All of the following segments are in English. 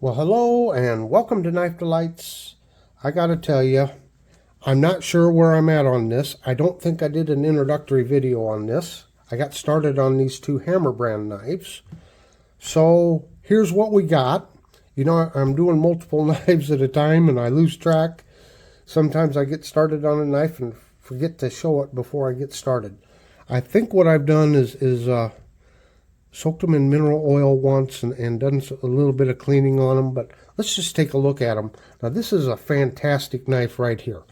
Well, hello and welcome to Knife Delights. I gotta tell you, I'm not sure where I'm at on this. I don't think I did an introductory video on this. I got started on these two Hammer brand knives. So here's what we got. You know, I'm doing multiple knives at a time and I lose track. Sometimes I get started on a knife and forget to show it before I get started. I think what I've done is soaked them in mineral oil once and done a little bit of cleaning on them, but let's just take a look at them. Now this is a fantastic knife right here.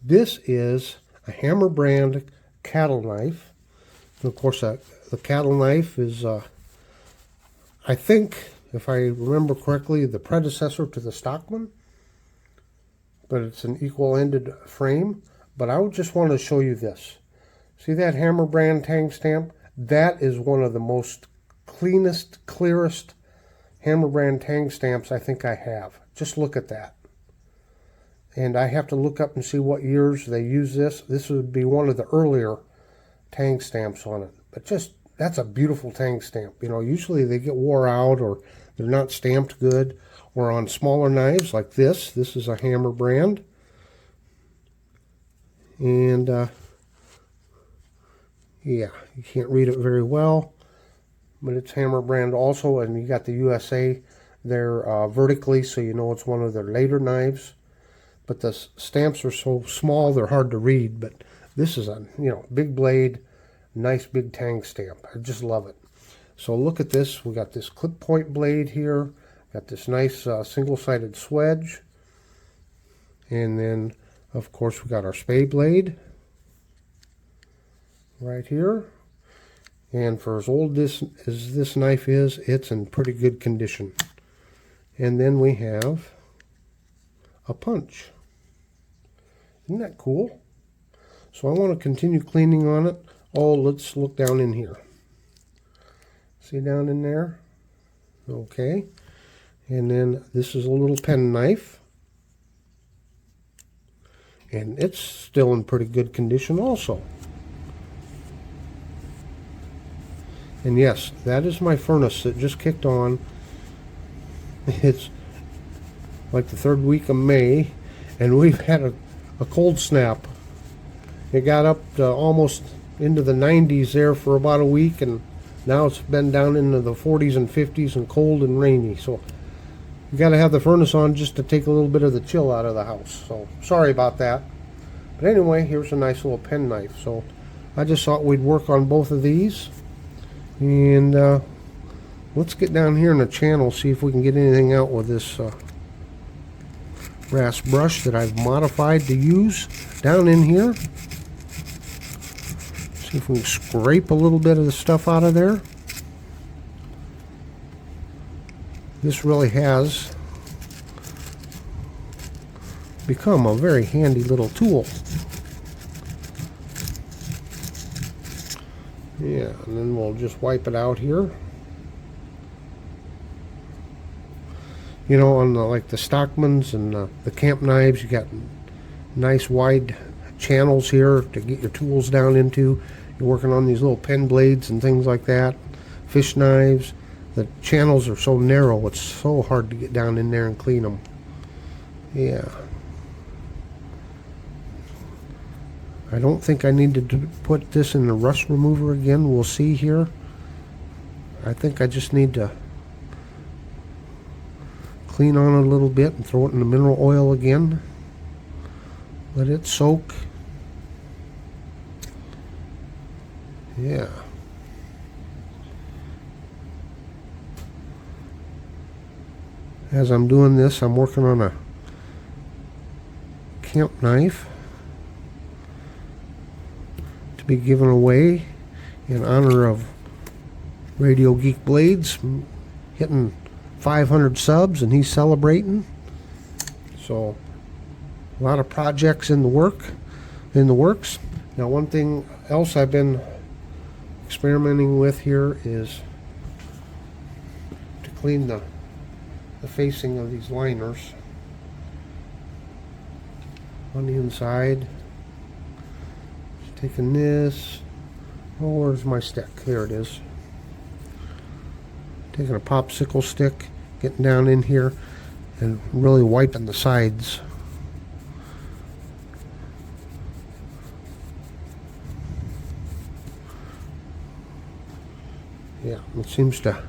This is a Hammer brand cattle knife. And of course the cattle knife is, I think, if I remember correctly, the predecessor to the Stockman, but it's an equal-ended frame. But I would just want to show you this. See that Hammer brand tang stamp? That is one of the most cleanest, clearest Hammer brand tang stamps I think I have. Just look at that. And I have to look up and see what years they use this. This would be one of the earlier tang stamps on it. But just, that's a beautiful tang stamp. You know, usually they get wore out or they're not stamped good. Or on smaller knives like this. This is a Hammer brand. And, yeah, you can't read it very well. But it's Hammer brand also, and you got the USA there vertically, so you know it's one of their later knives. But the stamps are so small they're hard to read. But this is a big blade, nice big tang stamp. I just love it. So look at this. We got this clip point blade here. Got this nice single-sided swedge, and then of course we got our spade blade right here. And for as old as this knife is, it's in pretty good condition. And then we have a punch. Isn't that cool? So I want to continue cleaning on it. Oh, let's look down in here. See down in there? Okay. And then this is a little pen knife. And it's still in pretty good condition also. And yes, that is my furnace that just kicked on. It's like the third week of May, and we've had a cold snap. It got up to almost into the 90s there for about a week, and now it's been down into the 40s and 50s and cold and rainy. So you got to have the furnace on just to take a little bit of the chill out of the house. So sorry about that. But anyway, here's a nice little pen knife. So I just thought we'd work on both of these. And let's get down here in the channel, see if we can get anything out with this brass brush that I've modified to use down in here. See if we can scrape a little bit of the stuff out of there. This really has become a very handy little tool. Yeah, and then we'll just wipe it out here. You know, on like the Stockmans and the camp knives, you got nice wide channels here to get your tools down into. You're working on these little pen blades and things like that. Fish knives, the channels are so narrow, it's so hard to get down in there and clean them. Yeah. I don't think I need to put this in the rust remover again. We'll see here. I think I just need to clean on it a little bit and throw it in the mineral oil again. Let it soak. Yeah. As I'm doing this, I'm working on a camp knife to be given away in honor of Radio Geek Blades hitting 500 subs, and he's celebrating. So a lot of projects in the works. Now, one thing else I've been experimenting with here is to clean the facing of these liners on the inside. Taking this, oh, where's my stick? Here it is. Taking a popsicle stick, getting down in here and really wiping the sides. Yeah, it seems to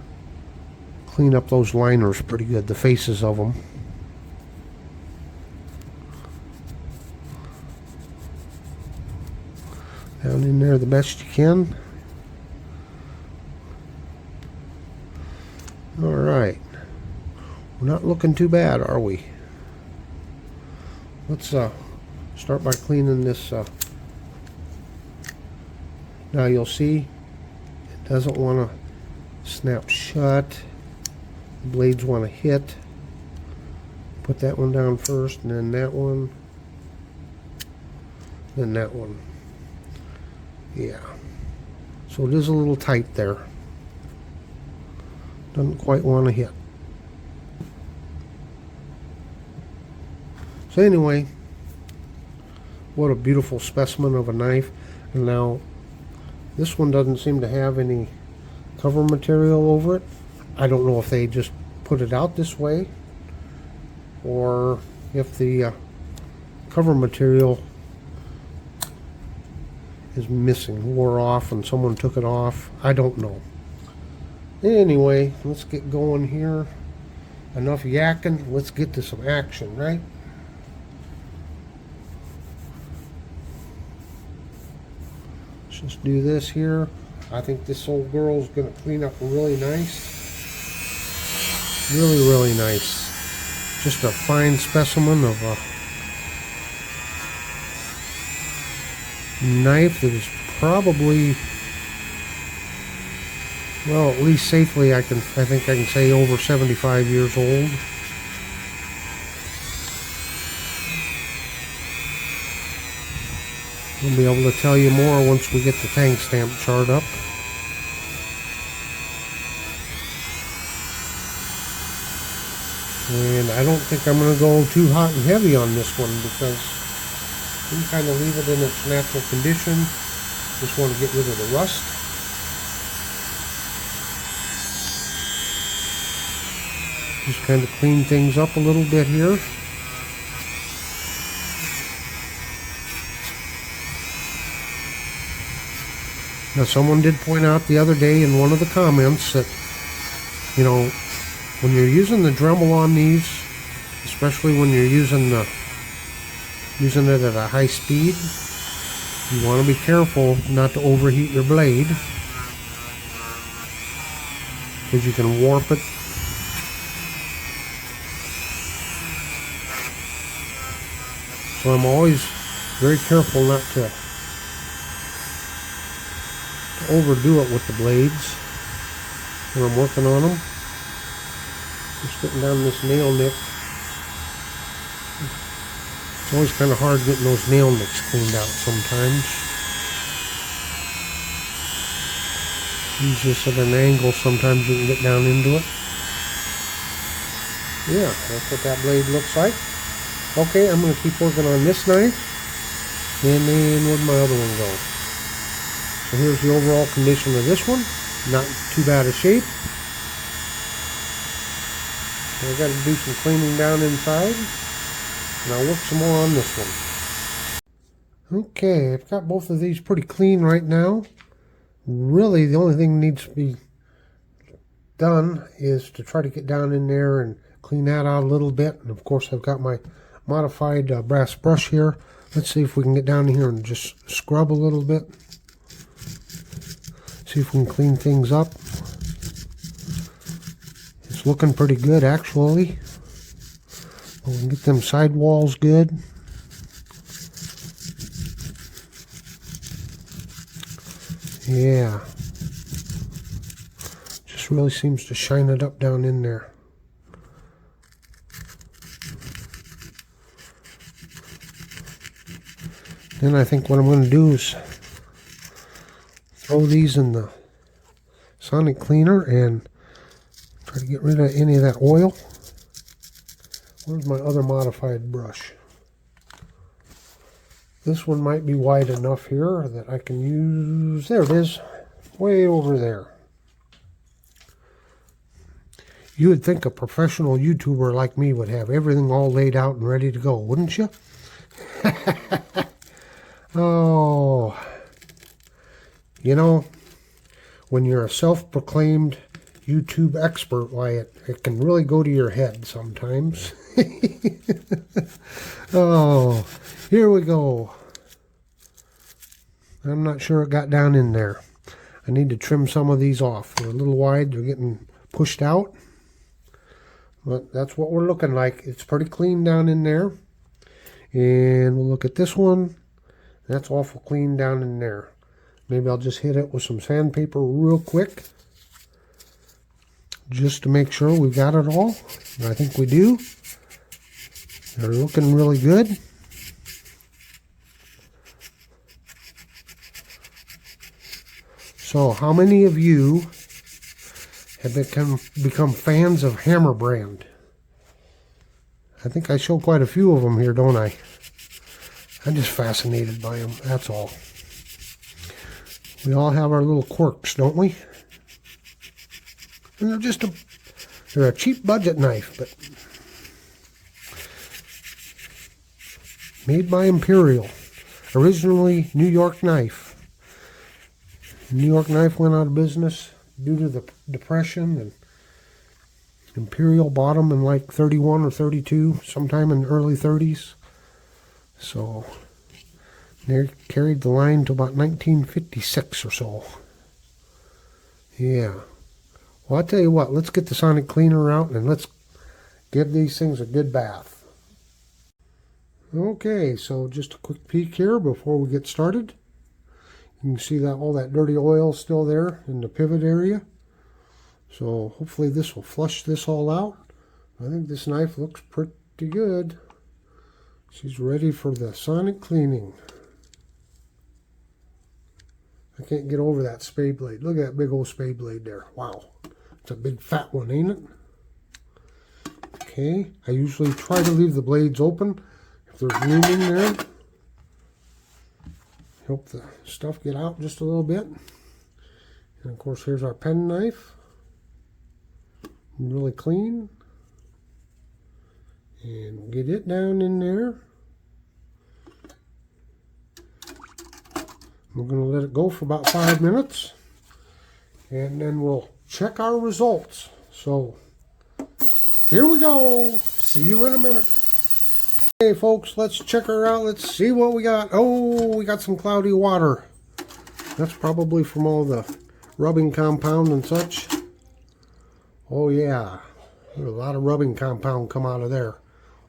clean up those liners pretty good, the faces of them. Down in there the best you can. Alright. We're not looking too bad, are we? Let's start by cleaning this. Now you'll see it doesn't want to snap shut. The blades want to hit. Put that one down first, and then that one, then that one. Yeah, so it is a little tight there. Doesn't quite want to hit. So anyway, what a beautiful specimen of a knife. And now this one doesn't seem to have any cover material over it. I don't know if they just put it out this way or if the cover material is missing, wore off, and someone took it off. I don't know. Anyway, let's get going here. Enough yakking. Let's get to some action, right? Let's just do this here. I think this old girl's gonna clean up really nice. Really, really nice. Just a fine specimen of a knife that is probably, well, at least safely I think I can say over 75 years old. We'll be able to tell you more once we get the tang stamp chart up. And I don't think I'm going to go too hot and heavy on this one because we can kind of leave it in its natural condition. Just want to get rid of the rust. Just kind of clean things up a little bit here. Now someone did point out the other day in one of the comments that, you know, when you're using the Dremel on these, especially when you're using it at a high speed, you want to be careful not to overheat your blade because you can warp it. So I'm always very careful not to overdo it with the blades when I'm working on them. Just getting down this nail nick. It's always kind of hard getting those nail nicks cleaned out sometimes. Use this at an angle, sometimes you can get down into it. Yeah, that's what that blade looks like. Okay, I'm going to keep working on this knife, and then where'd my other one go? So here's the overall condition of this one. Not too bad a shape. I've got to do some cleaning down inside, and I'll work some more on this one. Okay, I've got both of these pretty clean right now. Really, the only thing that needs to be done is to try to get down in there and clean that out a little bit. And of course, I've got my modified brass brush here. Let's see if we can get down here and just scrub a little bit. See if we can clean things up. It's looking pretty good, actually. We can get them sidewalls good. Yeah. Just really seems to shine it up down in there. Then I think what I'm going to do is throw these in the sonic cleaner and try to get rid of any of that oil. Where's my other modified brush? This one might be wide enough here that I can use. There it is, way over there. You would think a professional YouTuber like me would have everything all laid out and ready to go, wouldn't you? Oh, you know, when you're a self-proclaimed YouTube expert, why it can really go to your head sometimes. Oh, here we go. I'm not sure it got down in there. I need to trim some of these off. They're a little wide. They're getting pushed out. But that's what we're looking like. It's pretty clean down in there. And we'll look at this one. That's awful clean down in there. Maybe I'll just hit it with some sandpaper real quick, just to make sure we've got it all. And I think we do. They're looking really good. So how many of you have become fans of Hammer brand? I think I show quite a few of them here, don't I? I'm just fascinated by them, that's all. We all have our little quirks, don't we? And they're a cheap budget knife, but made by Imperial. Originally New York knife. New York knife went out of business due to the Depression, and Imperial bought them in like 31 or 32, sometime in the early 30s. So they carried the line to about 1956 or so. Yeah. Well, I'll tell you what, let's get the sonic cleaner out and let's give these things a good bath. Okay, so just a quick peek here before we get started. You can see that all that dirty oil still there in the pivot area. So hopefully this will flush this all out. I think this knife looks pretty good. She's ready for the sonic cleaning. I can't get over that spade blade. Look at that big old spade blade there. Wow. It's a big fat one, ain't it? Okay. I usually try to leave the blades open if there's room in there. Help the stuff get out just a little bit. And of course, here's our pen knife. Really clean. And we'll get it down in there. We're going to let it go for about 5 minutes. And then we'll check our results. So, here we go. See you in a minute. Hey folks, let's check her out. Let's see what we got. Oh, we got some cloudy water. That's probably from all the rubbing compound and such. Oh yeah, there's a lot of rubbing compound come out of there.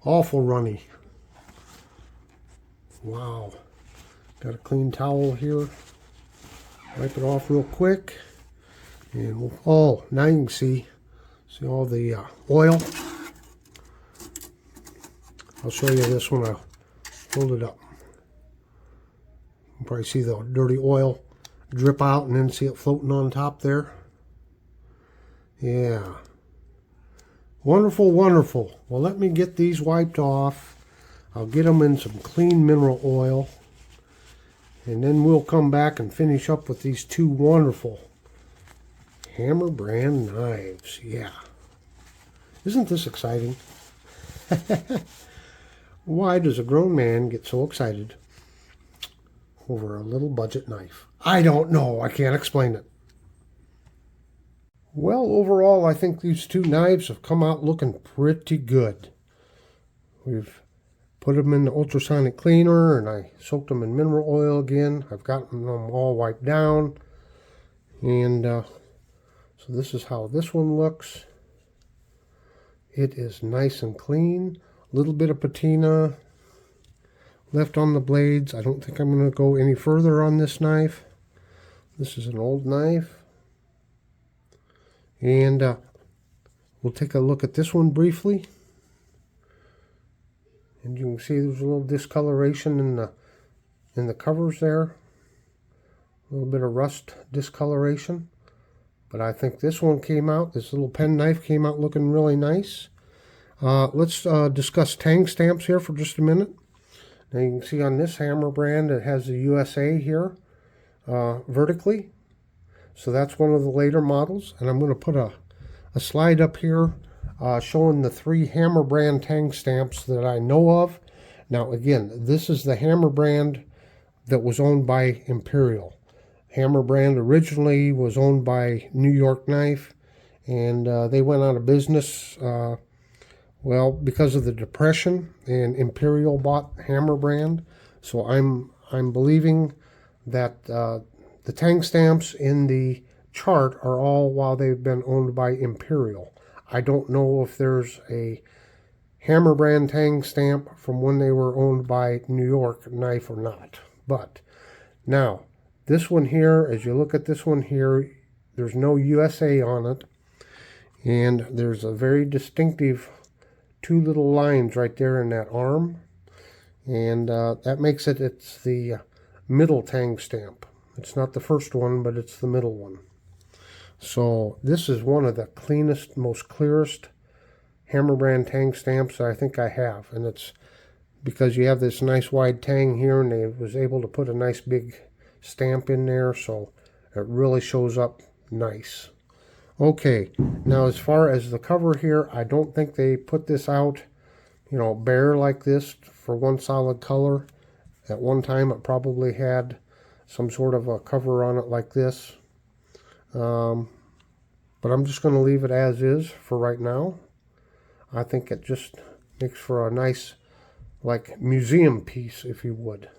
Awful runny. Wow. Got a clean towel here. Wipe it off real quick. And oh, now you can see all the oil. I'll show you this when I hold it up. You can probably see the dirty oil drip out and then see it floating on top there. Yeah. Wonderful, wonderful. Well, let me get these wiped off. I'll get them in some clean mineral oil. And then we'll come back and finish up with these two wonderful Hammer brand knives. Yeah. Isn't this exciting? Why does a grown man get so excited over a little budget knife? I don't know. I can't explain it. Well, overall, I think these two knives have come out looking pretty good. We've put them in the ultrasonic cleaner, and I soaked them in mineral oil again. I've gotten them all wiped down. And so this is how this one looks. It is nice and clean. A little bit of patina left on the blades. I don't think I'm going to go any further on this knife. This is an old knife. And we'll take a look at this one briefly. And you can see there's a little discoloration in the covers there. A little bit of rust discoloration. But I think this one came out, this little pen knife came out looking really nice. Let's discuss tang stamps here for just a minute. Now you can see on this Hammer brand it has the USA here vertically. So that's one of the later models. And I'm going to put a a slide up here showing the 3 Hammer brand tang stamps that I know of. Now again, this is the Hammer brand that was owned by Imperial. Hammer brand originally was owned by New York Knife, and they went out of business well, because of the Depression, and Imperial bought Hammer brand. So I'm believing that the tang stamps in the chart are all while they've been owned by Imperial. I don't know if there's a Hammer brand tang stamp from when they were owned by New York Knife or not. But now, this one here, as you look at this one here, there's no USA on it. And there's a very distinctive 2 little lines right there in that arm. And that makes it's the middle tang stamp. It's not the first one, but it's the middle one. So this is one of the cleanest, most clearest Hammer brand tang stamps I think I have. And it's because you have this nice wide tang here, and they was able to put a nice big stamp in there, so it really shows up nice. Okay, now as far as the cover here, I don't think they put this out, you know, bare like this for one solid color. At one time it probably had some sort of a cover on it like this. But I'm just going to leave it as is for right now. I think it just makes for a nice, like, museum piece, if you would.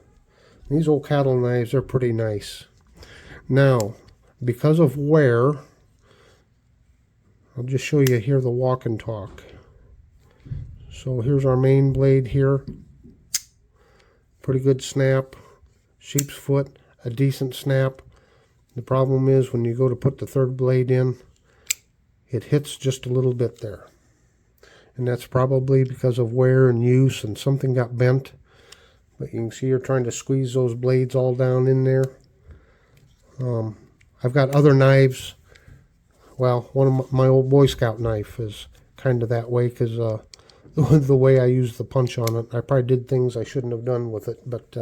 These old cattle knives are pretty nice. Now, because of wear, I'll just show you here the walk and talk. So here's our main blade here. Pretty good snap. Sheep's foot, a decent snap. The problem is when you go to put the third blade in, it hits just a little bit there. And that's probably because of wear and use, and something got bent. But you can see you're trying to squeeze those blades all down in there. I've got other knives. Well, one of my old Boy Scout knife is kind of that way because the way I use the punch on it. I probably did things I shouldn't have done with it. But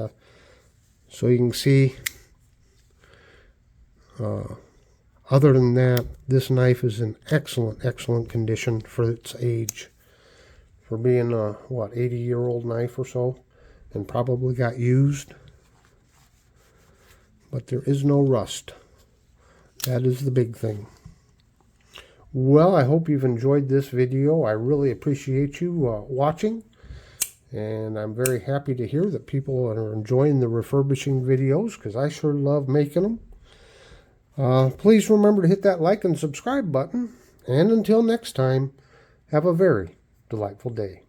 so you can see, other than that, this knife is in excellent, excellent condition for its age. For being a, what, 80-year-old knife or so, and probably got used. But there is no rust. That is the big thing. Well, I hope you've enjoyed this video. I really appreciate you watching. And I'm very happy to hear that people are enjoying the refurbishing videos, because I sure love making them. Please remember to hit that like and subscribe button. And until next time, have a very delightful day.